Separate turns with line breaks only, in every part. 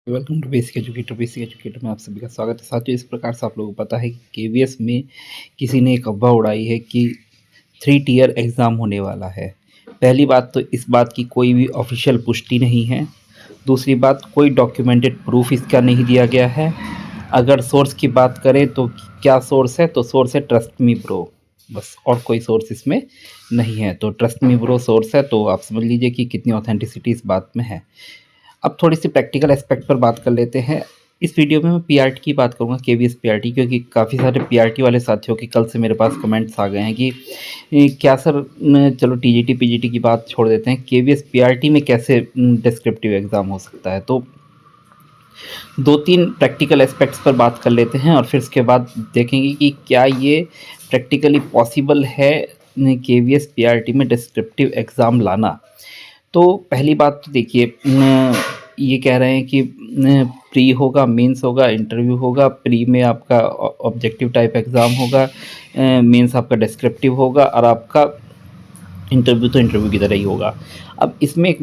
Welcome to basic educator में आप सभी का स्वागत है। साथियों, इस प्रकार से आप लोगों को पता है कि केवीएस में किसी ने एक अफवाह उड़ाई है कि 3 टियर एग्ज़ाम होने वाला है। पहली बात तो इस बात की कोई भी ऑफिशियल पुष्टि नहीं है। दूसरी बात, कोई डॉक्यूमेंटेड प्रूफ इसका नहीं दिया गया है। अगर सोर्स की बात करें तो क्या सोर्स है, तो सोर्स है ट्रस्ट मी ब्रो, बस, और कोई सोर्स इसमें नहीं है। तो ट्रस्ट मी ब्रो सोर्स है, तो आप समझ लीजिए कि कितनी ऑथेंटिसिटी इस बात में है। अब थोड़ी सी प्रैक्टिकल एस्पेक्ट पर बात कर लेते हैं। इस वीडियो में मैं पीआरटी की बात करूंगा, केवीएस पीआरटी, क्योंकि काफ़ी सारे पीआरटी वाले साथियों के कल से मेरे पास कमेंट्स आ गए हैं कि क्या सर, चलो टीजीटी पीजीटी की बात छोड़ देते हैं, केवीएस पीआरटी में कैसे डिस्क्रिप्टिव एग्ज़ाम हो सकता है। तो 2-3 प्रैक्टिकल एस्पेक्ट्स पर बात कर लेते हैं और फिर उसके बाद देखेंगे कि क्या ये प्रैक्टिकली पॉसिबल है केवीएस पीआरटी में डिस्क्रिप्टिव एग्ज़ाम लाना। तो पहली बात तो देखिए, ये कह रहे हैं कि प्री होगा, मेंस होगा, इंटरव्यू होगा। प्री में आपका ऑब्जेक्टिव टाइप एग्ज़ाम होगा, मेंस आपका डिस्क्रिप्टिव होगा और आपका इंटरव्यू तो इंटरव्यू की तरह ही होगा। अब इसमें एक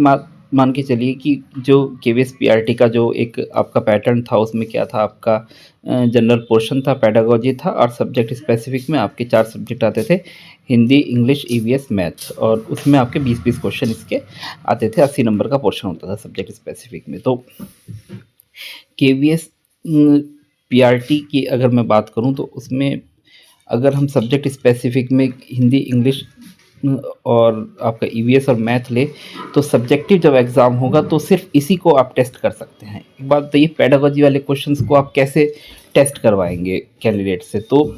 मान के चलिए कि जो केवीएस पीआरटी का जो एक आपका पैटर्न था, उसमें क्या था, आपका जनरल पोर्शन था, पेडागोजी था, और सब्जेक्ट स्पेसिफिक में आपके 4 सब्जेक्ट आते थे, हिंदी, इंग्लिश, ईवीएस, मैथ, और उसमें आपके 20-20 क्वेश्चन इसके आते थे। 80 नंबर का पोर्शन होता था सब्जेक्ट स्पेसिफिक में। तो केवीएस पीआरटी की अगर मैं बात करूं तो उसमें अगर हम सब्जेक्ट स्पेसिफिक में हिंदी, इंग्लिश और आपका ईवीएस और मैथ ले, तो सब्जेक्टिव जब एग्ज़ाम होगा तो सिर्फ इसी को आप टेस्ट कर सकते हैं। एक बात बताइए, पेडागोजी वाले क्वेश्चंस को आप कैसे टेस्ट करवाएंगे कैंडिडेट से? तो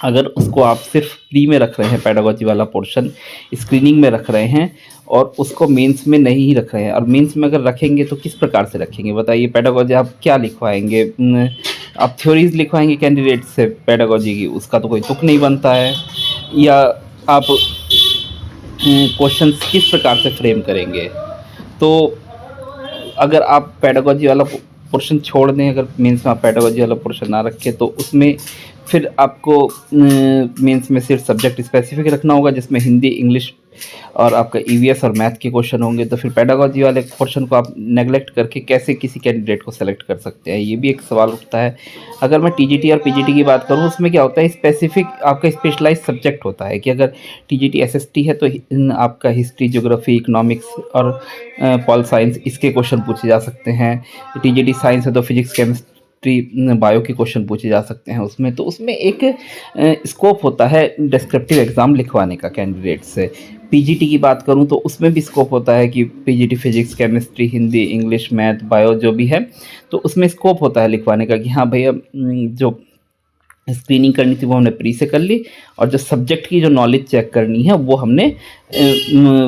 अगर उसको आप सिर्फ प्री में रख रहे हैं, पेडागोजी वाला पोर्शन स्क्रीनिंग में रख रहे हैं, और उसको मेंस में नहीं रख रहे हैं, और मेंस में अगर रखेंगे तो किस प्रकार से रखेंगे बताइए? पेडागोजी आप क्या लिखवाएंगे? आप थ्योरीज लिखवाएंगे कैंडिडेट से पेडागोजी की, उसका तो कोई तुक नहीं बनता है। या आप क्वेश्चंस किस प्रकार से फ्रेम करेंगे? तो अगर आप पेडागोजी वाला पोर्शन छोड़ दें, अगर मेंस में आप पेडागोजी वाला पोर्शन ना रखें, तो उसमें फिर आपको मेंस में सिर्फ सब्जेक्ट स्पेसिफिक रखना होगा, जिसमें हिंदी, इंग्लिश और आपका ईवीएस और मैथ के क्वेश्चन होंगे। तो फिर पेडागोजी वाले पोर्शन को आप नेगलेक्ट करके कैसे किसी कैंडिडेट को सेलेक्ट कर सकते हैं? ये भी एक सवाल उठता है। अगर मैं टीजीटी और पीजीटी की बात करूँ, उसमें क्या होता है, स्पेसिफिक आपका स्पेशलाइज सब्जेक्ट होता है कि अगर टीजीटी एसएसटी है तो आपका हिस्ट्री, ज्योग्राफी, इकोनॉमिक्स और पॉल साइंस, इसके क्वेश्चन पूछे जा सकते हैं। टीजीटी साइंस है तो फिजिक्स, केमिस्ट्री, बायो के क्वेश्चन पूछे जा सकते हैं उसमें। तो उसमें एक स्कोप होता है डिस्क्रिप्टिव एग्ज़ाम लिखवाने का कैंडिडेट से। पीजीटी की बात करूं तो उसमें भी स्कोप होता है कि PGT physics, chemistry, Hindi, English, math, bio जो भी है, तो उसमें स्कोप होता है लिखवाने का कि हाँ भैया, जो स्क्रीनिंग करनी थी वो हमने प्री से कर ली, और जो सब्जेक्ट की जो नॉलेज चेक करनी है वो हमने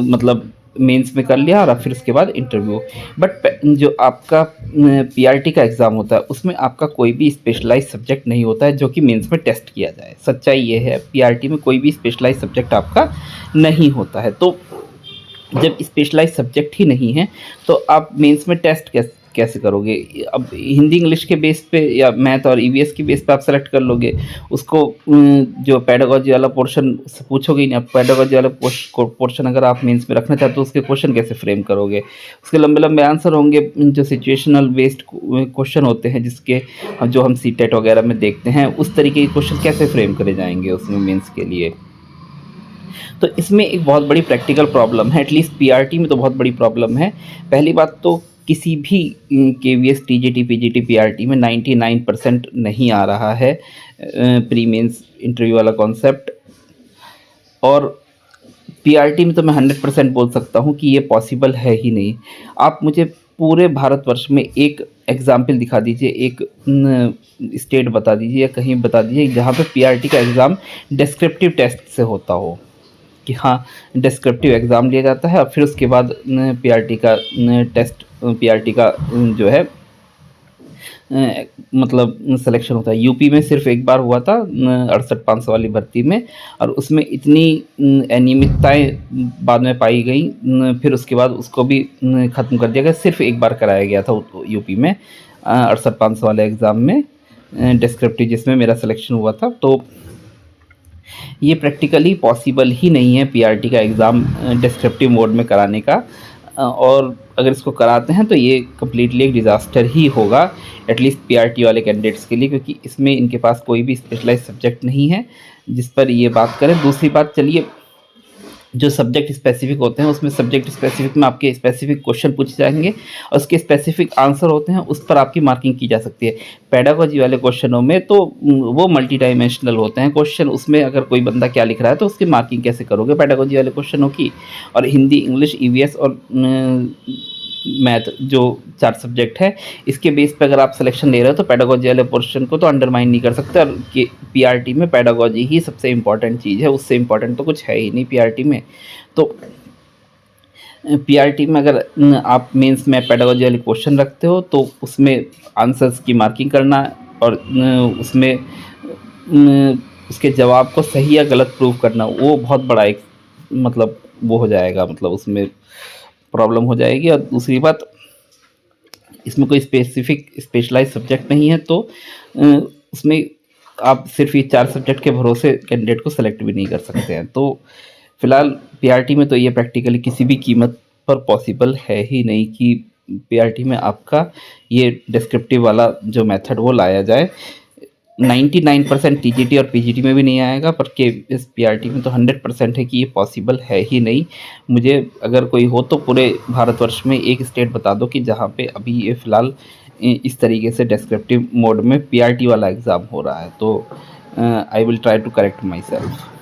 मतलब मेंस में कर लिया, और फिर उसके बाद इंटरव्यू। बट जो आपका पीआरटी का एग्ज़ाम होता है उसमें आपका कोई भी स्पेशलाइज सब्जेक्ट नहीं होता है जो कि मेंस में टेस्ट किया जाए। सच्चाई ये है, पीआरटी में कोई भी स्पेशलाइज सब्जेक्ट आपका नहीं होता है। तो जब स्पेशलाइज सब्जेक्ट ही नहीं है तो आप मेंस में टेस्ट कैसे करोगे? अब हिंदी, इंग्लिश के बेस पे या मैथ और ईवीएस के बेस पे आप सेलेक्ट कर लोगे उसको। जो पेडागोजी वाला पोर्शन पूछोगे ही नहीं। आप पेडागोजी वाला पोर्शन अगर आप मेंस में रखना चाहते हो, उसके क्वेश्चन कैसे फ्रेम करोगे? उसके लंबे लंबे आंसर होंगे, जो सिचुएशनल बेस्ड क्वेश्चन होते हैं, जिसके जो हम सीटेट वगैरह में देखते हैं, उस तरीके के क्वेश्चन कैसे फ्रेम करे जाएंगे उसमें मेंस के लिए? तो इसमें एक बहुत बड़ी प्रैक्टिकल प्रॉब्लम है, एटलीस्ट पीआरटी में तो बहुत बड़ी प्रॉब्लम है। पहली बात तो किसी भी केवीएस, टीजीटी, पीजीटी, पीआरटी में 99% नहीं आ रहा है प्री मेंस इंटरव्यू वाला कॉन्सेप्ट। और पीआरटी में तो मैं 100% बोल सकता हूँ कि ये पॉसिबल है ही नहीं। आप मुझे पूरे भारतवर्ष में एक एग्जाम्पल दिखा दीजिए, एक स्टेट बता दीजिए या कहीं बता दीजिए जहाँ पे पीआरटी का एग्ज़ाम डिस्क्रिप्टिव टेस्ट से होता हो, कि हाँ डिस्क्रिप्टिव एग्ज़ाम लिया जाता है और फिर उसके बाद पीआरटी का टेस्ट, पीआरटी का जो है मतलब सिलेक्शन होता है। यूपी में सिर्फ एक बार हुआ था 68-500 वाली भर्ती में, और उसमें इतनी अनियमितताएं बाद में पाई गई, फिर उसके बाद उसको भी ख़त्म कर दिया गया। सिर्फ एक बार कराया गया था यूपी में 68-500 वाले एग्ज़ाम में डिस्क्रिप्टिव, जिसमें मेरा सिलेक्शन हुआ था। तो ये प्रैक्टिकली पॉसिबल ही नहीं है पीआरटी का एग्ज़ाम डिस्क्रिप्टिव मोड में कराने का। और अगर इसको कराते हैं तो ये कम्प्लीटली एक डिज़ास्टर ही होगा, एटलीस्ट पीआरटी वाले कैंडिडेट्स के लिए, क्योंकि इसमें इनके पास कोई भी स्पेशलाइज्ड सब्जेक्ट नहीं है जिस पर ये बात करें। दूसरी बात, चलिए जो सब्जेक्ट स्पेसिफिक होते हैं उसमें सब्जेक्ट स्पेसिफिक में आपके स्पेसिफिक क्वेश्चन पूछे जाएंगे और उसके स्पेसिफिक आंसर होते हैं, उस पर आपकी मार्किंग की जा सकती है। पेडागोजी वाले क्वेश्चनों में तो वो मल्टी डायमेंशनल होते हैं क्वेश्चन, उसमें अगर कोई बंदा क्या लिख रहा है तो उसकी मार्किंग कैसे करोगे पेडागोजी वाले क्वेश्चनों की। और हिंदी, इंग्लिश, ईवीएस और मैथ, जो 4 सब्जेक्ट है, इसके बेस पे अगर आप सिलेक्शन ले रहे हो तो पेडागोजी वाले पोर्शन को तो अंडरमाइन नहीं कर सकते। और पीआरटी में पेडागोजी ही सबसे इम्पॉर्टेंट चीज़ है, उससे इम्पॉर्टेंट तो कुछ है ही नहीं पीआरटी में। तो पीआरटी में अगर आप मेंस में पेडागोजी वाले क्वेश्चन रखते हो तो उसमें आंसर्स की मार्किंग करना और उसमें उसके जवाब को सही या गलत प्रूव करना, वो बहुत बड़ा एक मतलब वो हो जाएगा, मतलब उसमें प्रॉब्लम हो जाएगी। और दूसरी बात, इसमें कोई स्पेसिफिक स्पेशलाइज सब्जेक्ट नहीं है, तो उसमें आप सिर्फ ये 4 सब्जेक्ट के भरोसे कैंडिडेट को सेलेक्ट भी नहीं कर सकते हैं। तो फिलहाल पीआरटी में तो ये प्रैक्टिकली किसी भी कीमत पर पॉसिबल है ही नहीं कि पीआरटी में आपका ये डिस्क्रिप्टिव वाला जो मेथड वो लाया जाए। 99% टीजीटी और पीजीटी में भी नहीं आएगा, पर के इस पीआरटी में तो 100% है कि ये पॉसिबल है ही नहीं। मुझे अगर कोई हो तो पूरे भारतवर्ष में एक स्टेट बता दो कि जहाँ पे अभी ये फ़िलहाल इस तरीके से डिस्क्रिप्टिव मोड में पीआरटी वाला एग्ज़ाम हो रहा है, तो I will try to correct my self.